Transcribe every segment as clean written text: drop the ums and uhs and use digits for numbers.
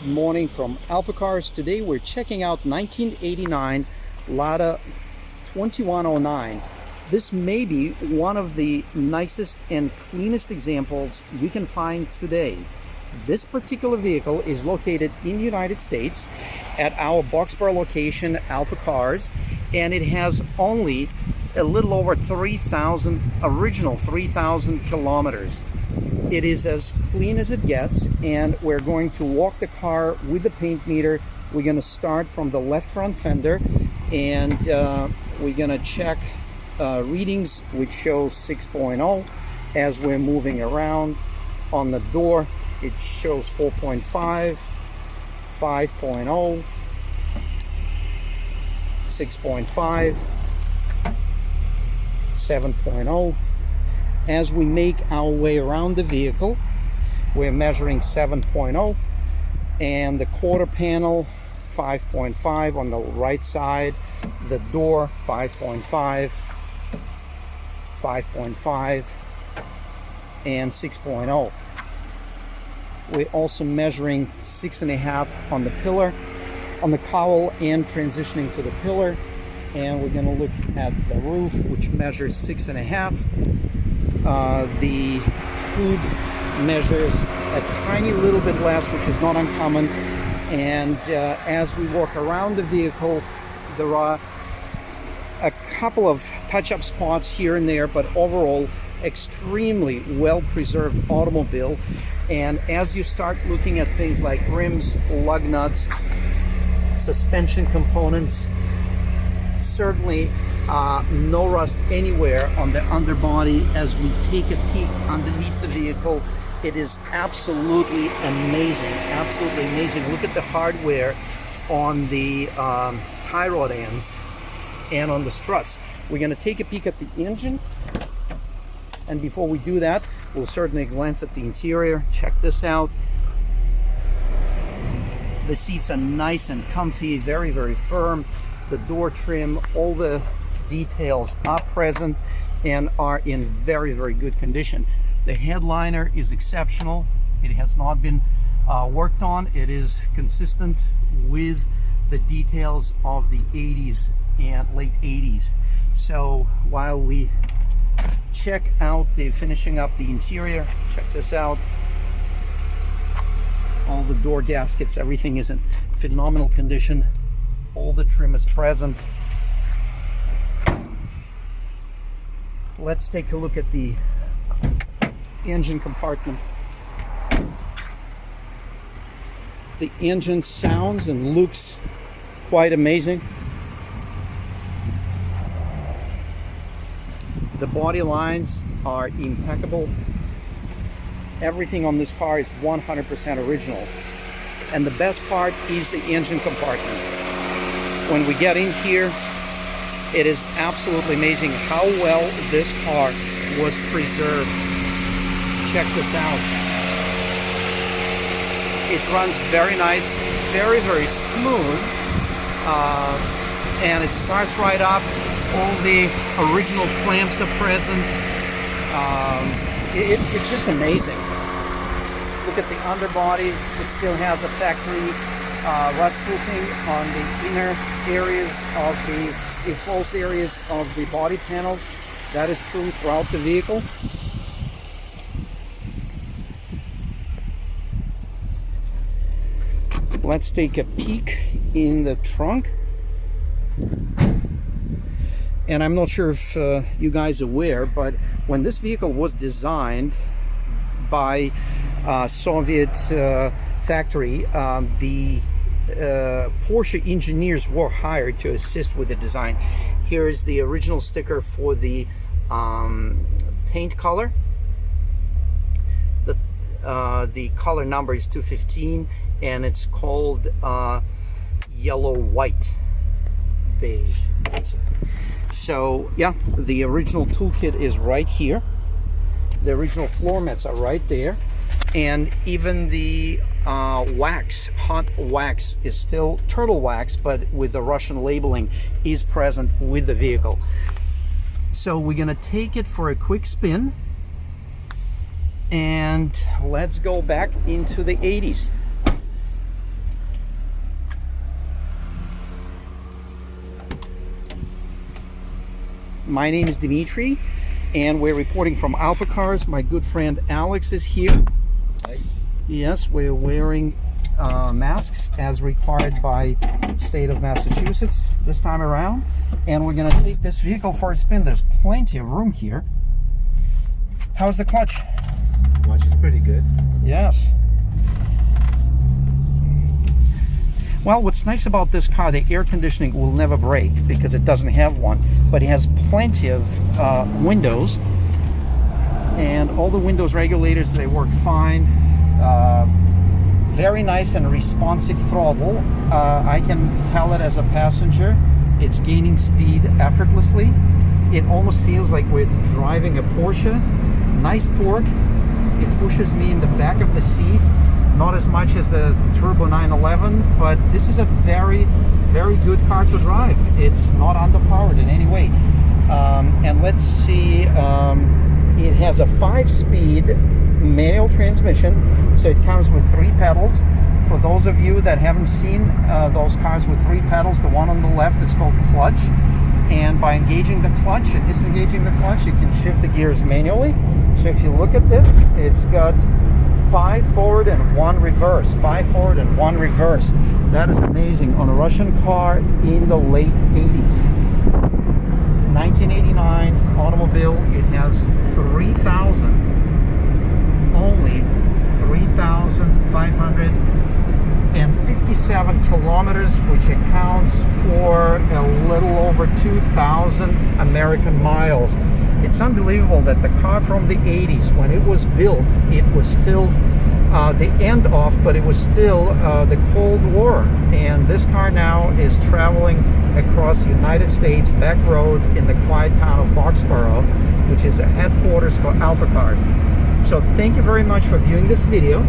Good morning from AlphaCars. Today we're checking out 1989 Lada 2109. This may be one of the nicest and cleanest examples you can find today. This particular vehicle is located in the United States at our Boxborough location, AlphaCars, and it has only a little over 3,000 kilometers. It is as clean as it gets, and we're going to walk the car with the paint meter. We're going to start from the left front fender, and we're going to check readings, which show 6.0. As we're moving around on the door, it shows 4.5, 5.0, 6.5, 7.0. As we make our way around the vehicle, we're measuring 7.0, and the quarter panel 5.5 on the right side, the door 5.5, 5.5, and 6.0. We're also measuring 6.5 on the pillar, on the cowl, and transitioning to the pillar. And we're going to look at the roof, which measures 6.5. The hood measures a tiny little bit less, which is not uncommon. And as we walk around the vehicle, there are a couple of touch-up spots here and there, but overall extremely well-preserved automobile. And as you start looking at things like rims, lug nuts, suspension components, certainly no rust anywhere on the underbody. As we take a peek underneath the vehicle, it is absolutely amazing, absolutely amazing. Look at the hardware on the tie rod ends and on the struts. We're going to take a peek at the engine, and before we do that, we'll certainly glance at the interior. Check this out. The seats are nice and comfy, very, very firm. The door trim, all the details are present and are in very, very good condition. The headliner is exceptional. It has not been worked on. It is consistent with the details of the 80s and late 80s. So while we check out the finishing up the interior, check this out. All the door gaskets, everything is in phenomenal condition. All the trim is present. Let's take a look at the engine compartment. The engine sounds and looks quite amazing. The body lines are impeccable. Everything on this car is 100% original. And the best part is the engine compartment. When we get in here, it is absolutely amazing how well this car was preserved. Check this out. It runs very nice, very, very smooth, and it starts right up. All the original clamps are present. It's just amazing. Look at the underbody. It still has a factory rust proofing on the inner areas of the enclosed areas of the body panels. That is true throughout the vehicle. Let's take a peek in the trunk. And I'm not sure if you guys are aware, but when this vehicle was designed by Soviet factory, the Porsche engineers were hired to assist with the design. Here is the original sticker for the paint color. The color number is 215, and it's called yellow white beige. So yeah, the original toolkit is right here. The original floor mats are right there, and even the wax, hot wax, is still turtle wax, but with the Russian labeling, is present with the vehicle. So we're gonna take it for a quick spin, and let's go back into the 80s. My name is Dimitri, and we're reporting from AlphaCars. My good friend Alex is here. Hi. Yes, we're wearing masks as required by state of Massachusetts this time around, and we're going to take this vehicle for a spin. There's plenty of room here. How's the clutch? Watch is pretty good. Yes. Well, what's nice about this car, the air conditioning will never break because it doesn't have one, but it has plenty of windows, and all the windows regulators, they work fine. Very nice and responsive throttle. I can tell it as a passenger. It's gaining speed effortlessly. It almost feels like we're driving a Porsche. Nice torque. It pushes me in the back of the seat. Not as much as the Turbo 911, but this is a very, very good car to drive. It's not underpowered in any way. And let's see, it has a 5-speed manual transmission, so it comes with 3 pedals. For those of you that haven't seen those cars with 3 pedals, the one on the left is called clutch. And by engaging the clutch and disengaging the clutch, you can shift the gears manually. So if you look at this, it's got 5 forward and 1 reverse. 5 forward and 1 reverse. That is amazing on a Russian car in the late 80s. 1989 automobile. It has 3,000, only 3,557 kilometers, which accounts for a little over 2,000 American miles. It's unbelievable that the car from the 80s, when it was built, it was still the end of, but it was still the Cold War. And this car now is traveling across the United States back road in the quiet town of Boxborough, which is a headquarters for AlphaCars. So thank you very much for viewing this video.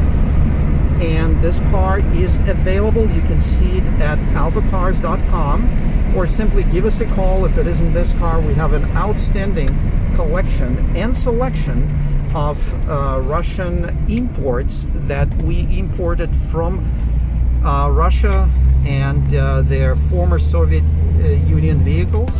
And this car is available. You can see it at alphacars.com, or simply give us a call if it isn't this car. We have an outstanding collection and selection of Russian imports that we imported from Russia and their former Soviet Union vehicles.